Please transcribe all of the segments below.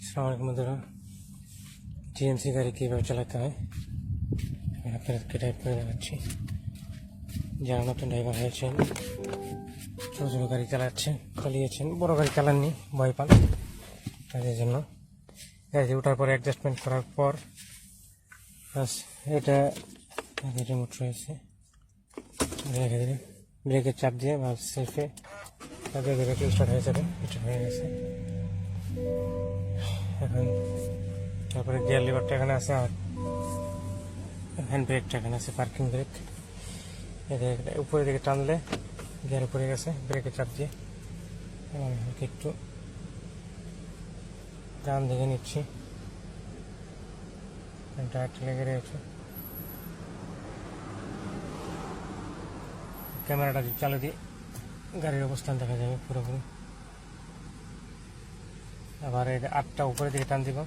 আসসালামু আলাইকুম বন্ধুরা, জিএমসি গাড়ি কীভাবে চালাতে হয় আমি আপনাদেরকে টাইপ করে দেখাচ্ছি। যারা নতুন ড্রাইভার হয়েছেন, ছোটো ছোটো গাড়ি চালাচ্ছেন, চালিয়েছেন, বড়ো গাড়ি চালাননি, ভয় পান, তাদের জন্য গাড়িতে ওঠার পরে অ্যাডজাস্টমেন্ট করার পর বাস এটা রিমোট রয়েছে, রেখে দিলে ব্রেকের চাপ দিয়ে বা সেলফে ব্রেক স্টার্ট হয়ে যাবে। স্টার্ট হয়ে গেছে এখন। তারপরে গিয়ার লিভারটা এখানে আছে আর হ্যান্ড ব্রেকটা এখানে আছে, পার্কিং ব্রেক। এটা উপরের দিকে টানলে গিয়ার উপরে গেছে, ব্রেকের চাপ দিয়ে একটু ডান দিকে নিচ্ছি, ডাইরেক্ট লেগে রয়েছে। ক্যামেরাটা চালু দিয়ে গাড়ির অবস্থান দেখা যাবে পুরোপুরি। আবার এটা 8টা উপরের দিকে টান দিব,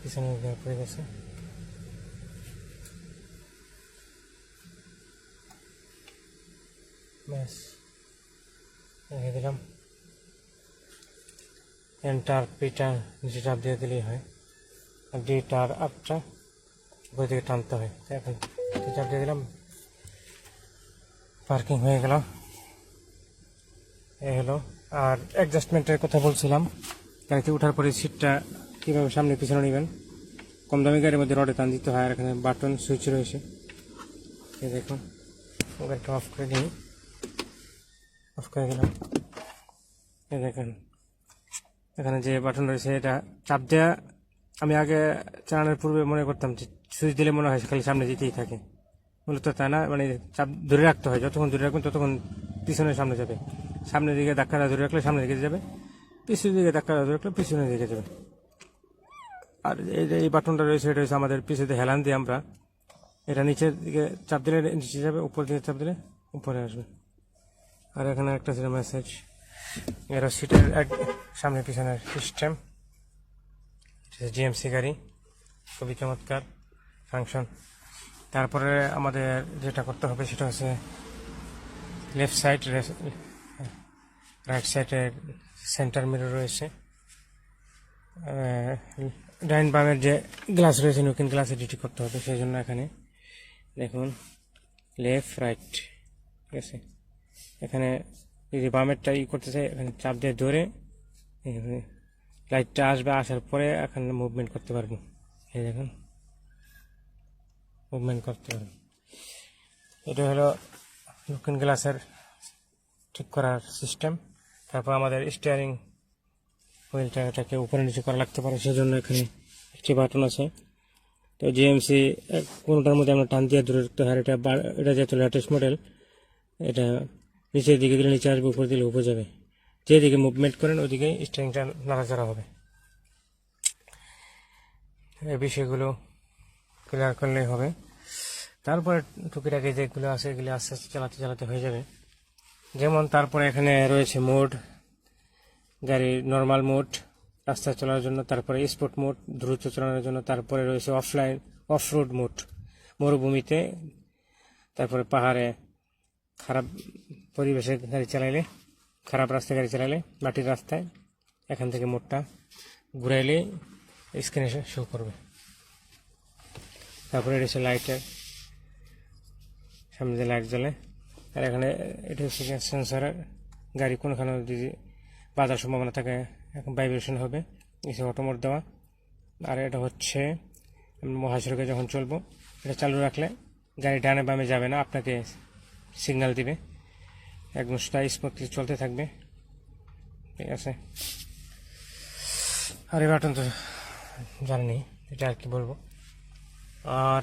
পিছনে গিয়ার পড়ে গেছে। ব্যাস রেখে দিলাম। এন্টার পিটার নিচে চাপ দিয়ে দিলেই হয়, আর ডিটার আপটা উপর দিকে টানতে হয়। এখন চাপ দিয়ে দিলাম, পার্কিং হয়ে গেল। এই হলো। আর অ্যাডজাস্টমেন্টের কথা বলছিলাম, গাড়িতে ওঠার পরে সিটটা কীভাবে সামনে পিছনে নেবেন। কম দামি গাড়ির মধ্যে রডে টান দিতে হয়, আর এখানে বাটন সুইচ রয়েছে। এই দেখুন, গাড়িটা অফ করে দিই, অফ করে দিলাম। এই দেখেন এখানে যে বাটন রয়েছে, এটা চাপ দেওয়া। আমি আগে চালানোর পূর্বে মনে করতাম যে সুইচ দিলে মনে হয় খালি সামনে যেতেই থাকে, মূলত তা না। মানে চাপ ধরে রাখতে হয়, যতক্ষণ ধরে রাখবেন ততক্ষণ পিছনের সামনে যাবে। সামনের দিকে ধাক্কা ধরে রাখলে সামনের দিকে যাবে, পিছনের দিকে ধাক্কা ধরে রাখলে পিছনের দিকে যাবে। আর এই বাটনটা রয়েছে, এটা হচ্ছে আমাদের পিছনে হেলান দিয়ে আমরা এটা নিচের দিকে চাপ দিলে নিচে যাবে, উপর দিকে চাপ দিলে উপরে আসবে। আর এখানে একটা ছিল মেসেজ, এরা সিটের সামনে পিছনের সিস্টেম। জিএমসি গাড়ি, খুবই চমৎকার ফাংশন। তারপরে আমাদের যেটা করতে হবে সেটা হচ্ছে লেফট সাইড, রাইট সাইডে সেন্টার মিরর রয়েছে, ডাইন বামের যে গ্লাস রয়েছে নতুন গ্লাস এডিট করতে হবে। সেই জন্য এখানে দেখুন লেফট রাইট, ঠিক আছে। এখানে যদি বামেরটা করতে চাই, এখানে চাপ দিয়ে ধরে লাইটটা আসবে, আসার পরে এখানে মুভমেন্ট করতে পারবো। এই দেখুন মুভমেন্ট করতে পারবো। এটা হলো লুকিং গ্লাসের ঠিক করার সিস্টেম। তারপর আমাদের স্টিয়ারিং হুইলটা এটাকে উপরে নিচে করা লাগতে পারে, সেই জন্য এখানে একটি বাটন আছে। তো জিএমসি কোনোটার মধ্যে আমরা টান দিয়ে ধরে রাখতে হয়। এটা যেহেতু লেটেস্ট মডেল, এটা নিচের দিকে দিলে নিচে আসবে, উপর দিলে উপরে যাবে। যেদিকে মুভমেন্ট করেন ওইদিকে স্টিয়ারিংটা নাড়াচাড়া হবে। এই বিষয়গুলো ক্লিয়ার করলেই হবে। তারপরে টুকিটাকি যেগুলো আছে এগুলো আস্তে আস্তে চালাতে চালাতে হয়ে যাবে। যেমন তারপরে এখানে রয়েছে মোড, গাড়ির নর্মাল মোড রাস্তায় চলার জন্য, তারপরে স্পোর্ট মোড দ্রুত চালানোর জন্য, তারপরে রয়েছে অফলাইন অফ রোড মোড মরুভূমিতে, তারপরে পাহাড়ে খারাপ পরিবেশে গাড়ি চালাইলে, খারাপ রাস্তায় গাড়ি চালাইলে, মাটির রাস্তায় এখান থেকে মোডটা ঘুরাইলে স্ক্রিনে শো করবে। তারপরে এটা হচ্ছে লাইটের সামনে যে লাইট জ্বলে। আর এখানে এটা হচ্ছে সেন্সরের, গাড়ি কোনোখানে যদি বাজার সম্ভাবনা থাকে এখন ভাইব্রেশন হবে, এসে অটোমোড দেওয়া। আর এটা হচ্ছে মহাসড়কে যখন চলবো এটা চালু রাখলে গাড়ি ডানে বামে যাবে না, আপনাকে সিগন্যাল দিবে, একদম স্মুথলি চলতে থাকবে, ঠিক আছে। আর এই বাটন তো জানি, এটা আর কি বলবো। আর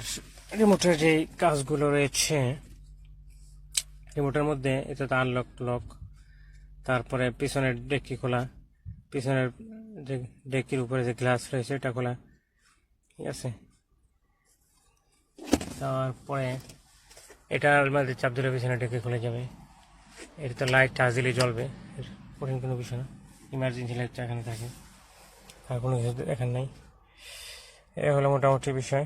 রিমোটের যে কাজগুলো রয়েছে, রিমোটের মধ্যে এটা তো আনলক লক, তারপরে পিছনের ডেকি খোলা, পিছনের যে ডেকির উপরে যে গ্লাস রয়েছে এটা খোলা, ঠিক আছে। তারপরে এটার মধ্যে চাপ দিলে পিছনে ডেকি খুলে যাবে। এটা তো লাইট টাচ দিলে জ্বলবে, কঠিন কোনো বিষয় না। ইমার্জেন্সি লাইটটা এখানে থাকে, আর কোনো কিছু এখানে নাই। এ হলো মোটামুটি বিষয়।